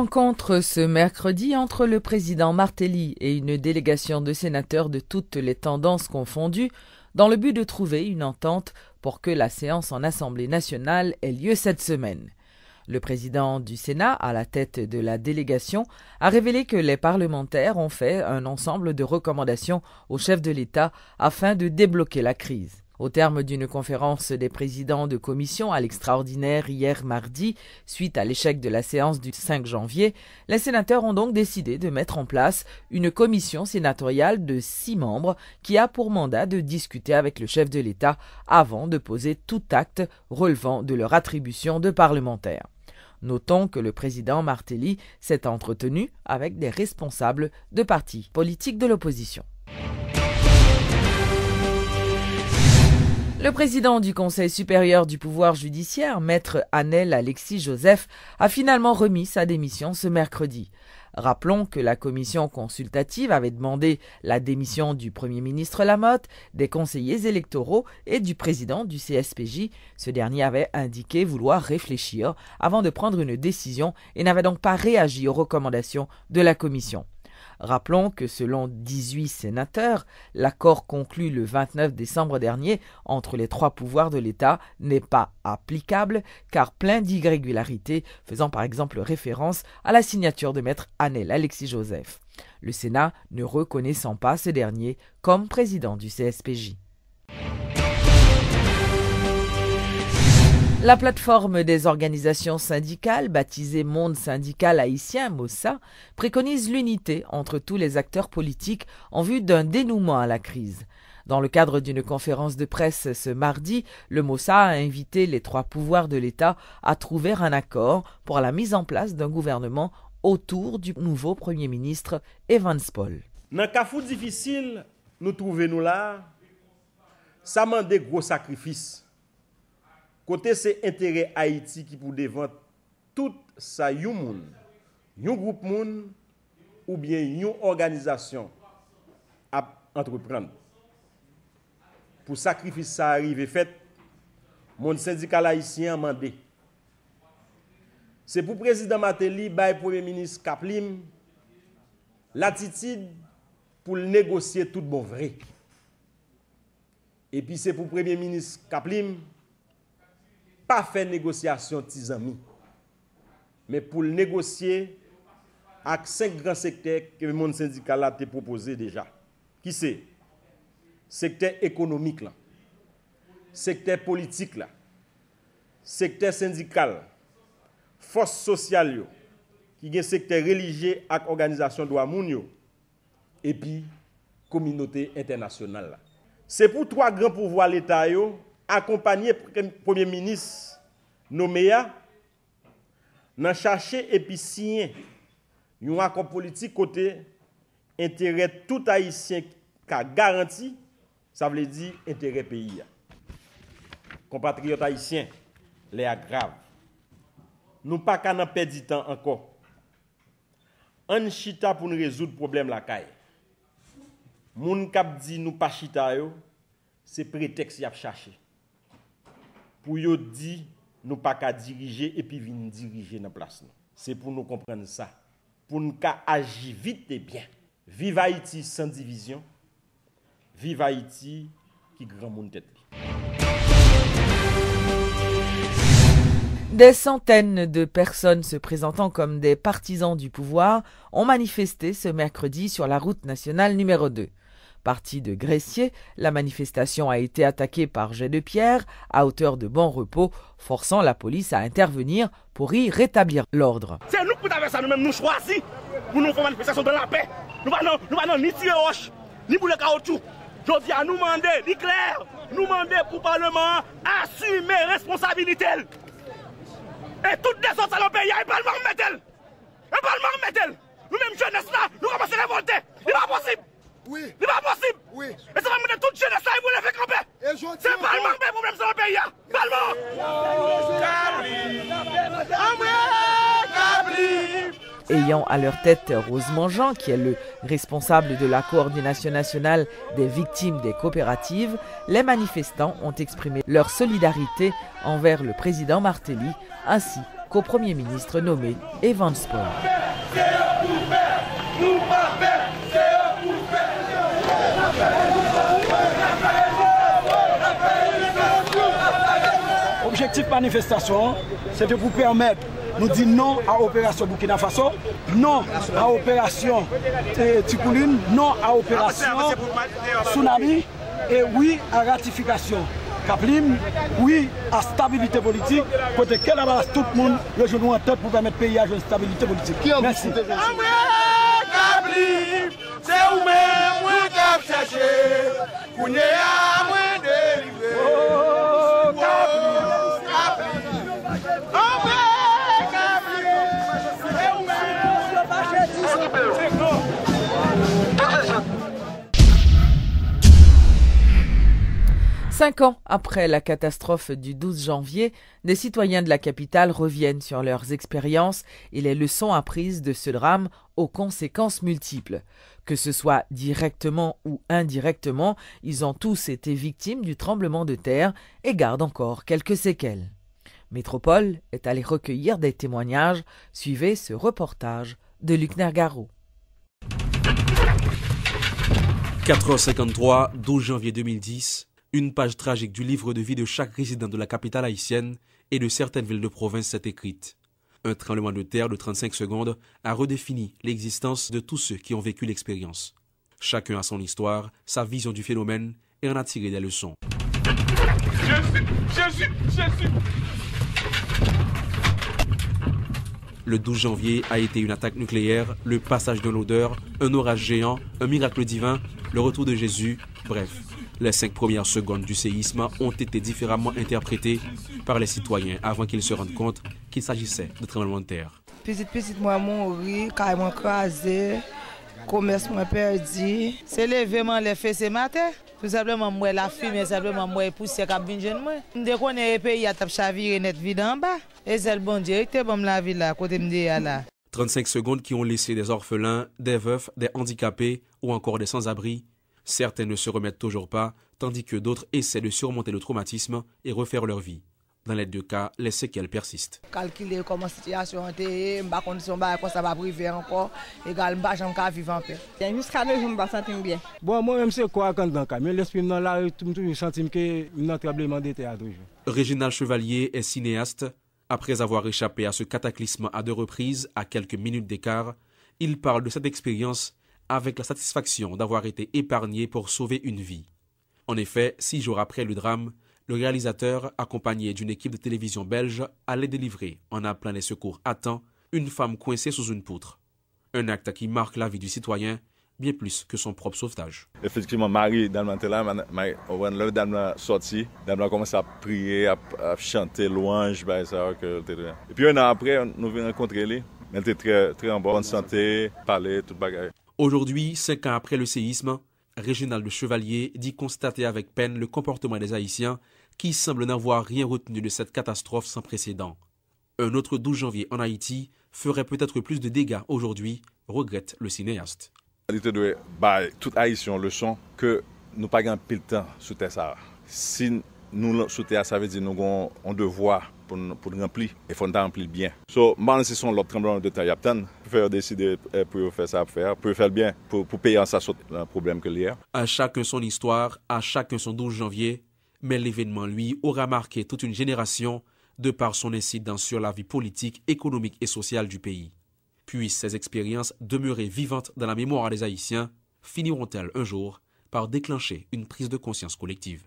Rencontre ce mercredi entre le président Martelly et une délégation de sénateurs de toutes les tendances confondues dans le but de trouver une entente pour que la séance en Assemblée nationale ait lieu cette semaine. Le président du Sénat, à la tête de la délégation, a révélé que les parlementaires ont fait un ensemble de recommandations au chef de l'État afin de débloquer la crise. Au terme d'une conférence des présidents de commission à l'extraordinaire hier mardi, suite à l'échec de la séance du 5 janvier, les sénateurs ont donc décidé de mettre en place une commission sénatoriale de 6 membres qui a pour mandat de discuter avec le chef de l'État avant de poser tout acte relevant de leur attribution de parlementaires. Notons que le président Martelly s'est entretenu avec des responsables de partis politiques de l'opposition. Le président du Conseil supérieur du pouvoir judiciaire, maître Annel Alexis Joseph, a finalement remis sa démission ce mercredi. Rappelons que la commission consultative avait demandé la démission du Premier ministre Lamotte, des conseillers électoraux et du président du CSPJ. Ce dernier avait indiqué vouloir réfléchir avant de prendre une décision et n'avait donc pas réagi aux recommandations de la commission. Rappelons que selon 18 sénateurs, l'accord conclu le 29 décembre dernier entre les 3 pouvoirs de l'État n'est pas applicable car plein d'irrégularités, faisant par exemple référence à la signature de maître Annel Alexis Joseph. Le Sénat ne reconnaissant pas ce dernier comme président du CSPJ. La plateforme des organisations syndicales, baptisée Monde syndical haïtien, MOSA, préconise l'unité entre tous les acteurs politiques en vue d'un dénouement à la crise. Dans le cadre d'une conférence de presse ce mardi, le MOSA a invité les 3 pouvoirs de l'État à trouver un accord pour la mise en place d'un gouvernement autour du nouveau Premier ministre Evans Paul. Dans un cas difficile, nous trouvons là, ça demande des gros sacrifices. Côté c'est intérêt Haïti qui pour devant tout ça yon moun, yon groupe moun ou bien yon organisation à entreprendre. Pour sacrifice ça arrive fait, mon syndicat haïtien mandé. C'est pour président Martelly bay premier ministre Kaplim l'attitude pour négocier tout bon vrai. Et puis c'est pour premier ministre Kaplim pas faire négociation tes amis, mais pour négocier avec 5 grands secteurs que le monde syndical a proposé déjà. Qui c'est? Secteur économique, là, secteur politique, là, secteur syndical, force sociale, qui est secteur religieux et organisation de droits moun, et puis communauté internationale. C'est pour 3 grands pouvoirs de l'État accompagner le Premier ministre nommé dans chercher et puis signer un accord politique côté intérêt tout haïtien qui a garanti, ça veut dire intérêt pays. Compatriotes haïtiens, les aggraves. Nous pas qu'à perdre du temps encore. On chita pour nous résoudre le problème la caille. Moun kap di nous pas chita yo, c'est prétexte y a chercher. Pour yo di nous pas qu'à diriger et puis venir diriger dans place. C'est pour nous comprendre ça. Pour nous qu'à agir vite et bien. Vive Haïti sans division. Vive Haïti qui grand monde tête. Des centaines de personnes se présentant comme des partisans du pouvoir ont manifesté ce mercredi sur la route nationale numéro 2. Partie de Gressier, la manifestation a été attaquée par jet de pierre à hauteur de Bon Repos, forçant la police à intervenir pour y rétablir l'ordre. C'est nous qui avons ça, nous-mêmes nous choisis pour nous faire une manifestation de la paix. Nous ne ni tirer roche, ni pour le caoutchouc. Je dis à nous demander, ni clair, nous demander pour le Parlement assumer responsabilité. Et toutes les autres dans le pays, il y a un Parlement mettel. Un Parlement mettel. Nous-mêmes jeunesse là, nous commençons à révolter. Il n'est pas possible. Oui. C'est pas possible. Oui. Et ça va mettre toute jeunesse là et vous les faire camper. C'est le Parlement qui a un problème sur le pays. Parlement. Ayant à leur tête Rose Mangeant, qui est le responsable de la coordination nationale des victimes des coopératives, les manifestants ont exprimé leur solidarité envers le président Martelly ainsi qu'au Premier ministre nommé Evans Paul. L'objectif de manifestation, c'est de vous permettre de dire non à l'opération Burkina Faso, non à l'opération Tikouline, non à l'opération Tsunami et oui à ratification. Kaplim, oui à stabilité politique, côté qu'elle a tout le monde le genou en tête pour permettre le pays à une stabilité politique. Merci. C'est où-même qui a cherché, qu'on est à moins délivrer. Cinq ans après la catastrophe du 12 janvier, des citoyens de la capitale reviennent sur leurs expériences et les leçons apprises de ce drame aux conséquences multiples. Que ce soit directement ou indirectement, ils ont tous été victimes du tremblement de terre et gardent encore quelques séquelles. Métropole est allé recueillir des témoignages. Suivez ce reportage de Luc Nergaro. 4h53, 12 janvier 2010, une page tragique du livre de vie de chaque résident de la capitale haïtienne et de certaines villes de province s'est écrite. Un tremblement de terre de 35 secondes a redéfini l'existence de tous ceux qui ont vécu l'expérience. Chacun a son histoire, sa vision du phénomène et en a tiré des leçons. Jésus. Le 12 janvier a été une attaque nucléaire, le passage de l'odeur, un orage géant, un miracle divin, le retour de Jésus, bref. Les 5 premières secondes du séisme ont été différemment interprétées par les citoyens avant qu'ils se rendent compte qu'il s'agissait de tremblement de terre. Petit moi mouri, carrément crasé, commerce moi perdu. C'est l'événement les fait ce matin. Tout simplement moi la fumée, simplement moi poussière qui vient jeune moi. Dès qu'on est pays à tape chaviré net vide en bas. Et c'est le bon Dieu qui bon la ville là côté me là. 35 secondes qui ont laissé des orphelins, des veufs, des handicapés ou encore des sans-abri. Certains ne se remettent toujours pas, tandis que d'autres essaient de surmonter le traumatisme et refaire leur vie. Dans les deux cas, les séquelles persistent. Calculer comment la situation est, ma condition ça va priver encore, également j'en cas vivre en paix. Jusqu'à nous, je me sens bien. Bon, moi-même, c'est quoi quand dans le cas? Mais l'esprit dans la rue, je sens que notre tremblement de terre toujours. Réginald Chevalier est cinéaste. Après avoir échappé à ce cataclysme à 2 reprises, à quelques minutes d'écart, il parle de cette expérience avec la satisfaction d'avoir été épargné pour sauver une vie. En effet, 6 jours après le drame, le réalisateur, accompagné d'une équipe de télévision belge, allait délivrer, en appelant les secours à temps, une femme coincée sous une poutre. Un acte qui marque la vie du citoyen, bien plus que son propre sauvetage. Effectivement, Marie, dans le dame a sorti, dame a commencé à prier, à chanter louange, et puis un an après, nous venons rencontrer lui. Elle était très en bonne santé, parler, tout bagage. Aujourd'hui, 5 ans après le séisme, Réginald Chevalier dit constater avec peine le comportement des Haïtiens qui semblent n'avoir rien retenu de cette catastrophe sans précédent. Un autre 12 janvier en Haïti ferait peut-être plus de dégâts aujourd'hui, regrette le cinéaste. Il doit tout Haïtien leçon que nous pas gagnons pile temps sous terre. Si nous sous terre, ça veut dire nous avons un devoir pour remplir, il faut remplir bien. So, maintenant, ce sont l'autre tremblement de terre, il y a tant pour faire décider pour faire ça, pour faire bien, pour payer en ça le problème que l'hier. À chacun son histoire, à chacun son 12 janvier, mais l'événement, lui, aura marqué toute une génération de par son incidence sur la vie politique, économique et sociale du pays. Puissent ces expériences demeurer vivantes dans la mémoire des Haïtiens, finiront-elles un jour par déclencher une prise de conscience collective.